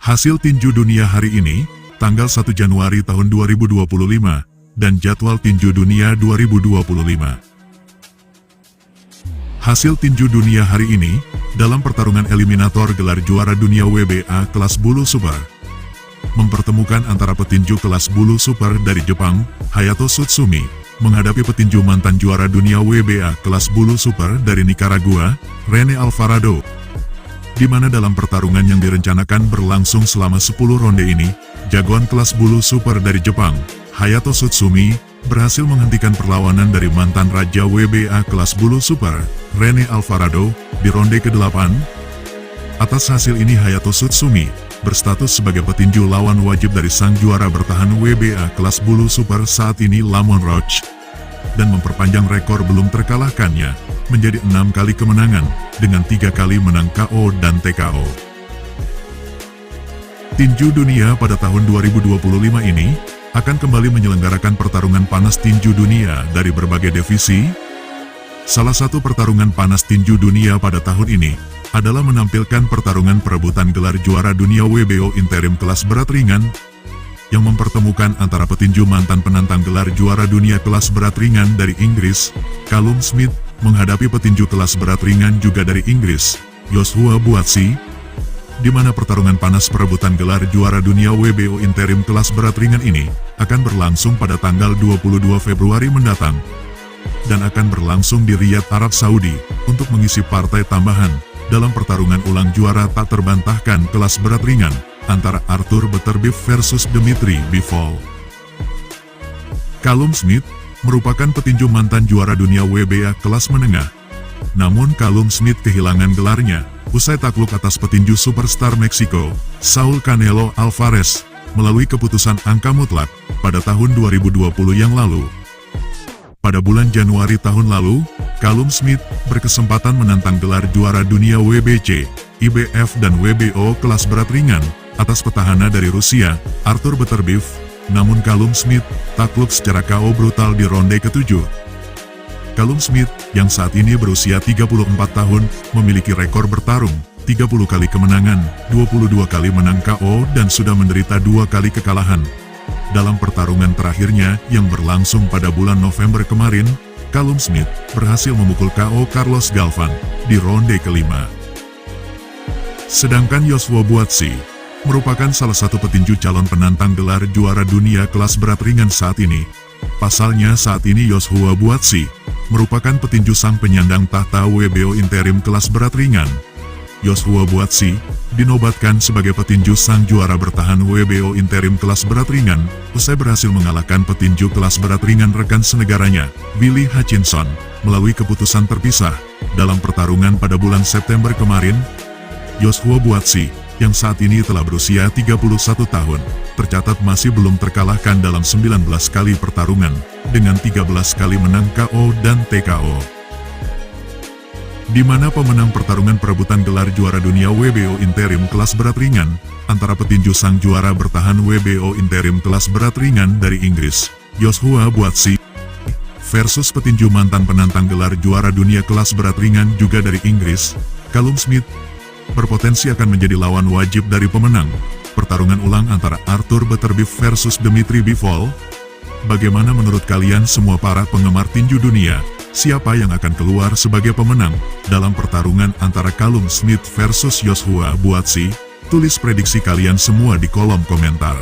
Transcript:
Hasil tinju dunia hari ini, tanggal 1 Januari tahun 2025, dan jadwal tinju dunia 2025. Hasil tinju dunia hari ini, dalam pertarungan eliminator gelar juara dunia WBA kelas bulu super, mempertemukan antara petinju kelas bulu super dari Jepang, Hayato Sutsumi, menghadapi petinju mantan juara dunia WBA kelas bulu super dari Nicaragua, Rene Alvarado. Di mana dalam pertarungan yang direncanakan berlangsung selama 10 ronde ini, jagoan kelas bulu super dari Jepang, Hayato Sutsumi, berhasil menghentikan perlawanan dari mantan raja WBA kelas bulu super, Rene Alvarado, di ronde ke-8. Atas hasil ini Hayato Sutsumi berstatus sebagai petinju lawan wajib dari sang juara bertahan WBA kelas bulu super saat ini Lamont Roach, dan memperpanjang rekor belum terkalahkannya menjadi 6 kali kemenangan dengan 3 kali menang KO dan TKO. Tinju dunia pada tahun 2025 ini akan kembali menyelenggarakan pertarungan panas tinju dunia dari berbagai divisi. Salah satu pertarungan panas tinju dunia pada tahun ini adalah menampilkan pertarungan perebutan gelar juara dunia WBO interim kelas berat ringan, yang mempertemukan antara petinju mantan penantang gelar juara dunia kelas berat ringan dari Inggris, Callum Smith, menghadapi petinju kelas berat ringan juga dari Inggris, Joshua Buatsi, di mana pertarungan panas perebutan gelar juara dunia WBO interim kelas berat ringan ini akan berlangsung pada tanggal 22 Februari mendatang, dan akan berlangsung di Riyadh, Arab Saudi, untuk mengisi partai tambahan dalam pertarungan ulang juara tak terbantahkan kelas berat ringan antara Artur Beterbiev versus Dmitry Bivol. Callum Smith merupakan petinju mantan juara dunia WBA kelas menengah. Namun Callum Smith kehilangan gelarnya usai takluk atas petinju superstar Meksiko, Saul Canelo Alvarez, melalui keputusan angka mutlak pada tahun 2020 yang lalu. Pada bulan Januari tahun lalu, Callum Smith berkesempatan menantang gelar juara dunia WBC, IBF dan WBO kelas berat ringan atas petahana dari Rusia, Artur Beterbiev. Namun Callum Smith takluk secara KO brutal di ronde ke-7. Callum Smith, yang saat ini berusia 34 tahun, memiliki rekor bertarung 30 kali kemenangan, 22 kali menang KO dan sudah menderita 2 kali kekalahan. Dalam pertarungan terakhirnya yang berlangsung pada bulan November kemarin, Callum Smith berhasil memukul KO Carlos Galvan di ronde ke-5. Sedangkan Joshua Buatsi merupakan salah satu petinju calon penantang gelar juara dunia kelas berat ringan saat ini. Pasalnya saat ini Joshua Buatsi merupakan petinju sang penyandang tahta WBO interim kelas berat ringan. Joshua Buatsi dinobatkan sebagai petinju sang juara bertahan WBO interim kelas berat ringan usai berhasil mengalahkan petinju kelas berat ringan rekan senegaranya, Billy Hutchinson, melalui keputusan terpisah dalam pertarungan pada bulan September kemarin. Joshua Buatsi, yang saat ini telah berusia 31 tahun, tercatat masih belum terkalahkan dalam 19 kali pertarungan, dengan 13 kali menang KO dan TKO. Di mana pemenang pertarungan perebutan gelar juara dunia WBO interim kelas berat ringan, antara petinju sang juara bertahan WBO interim kelas berat ringan dari Inggris, Joshua Buatsi, versus petinju mantan penantang gelar juara dunia kelas berat ringan juga dari Inggris, Callum Smith, berpotensi akan menjadi lawan wajib dari pemenang pertarungan ulang antara Artur Beterbiev versus Dmitry Bivol. Bagaimana menurut kalian semua para penggemar tinju dunia? Siapa yang akan keluar sebagai pemenang dalam pertarungan antara Callum Smith versus Joshua Buatsi? Tulis prediksi kalian semua di kolom komentar.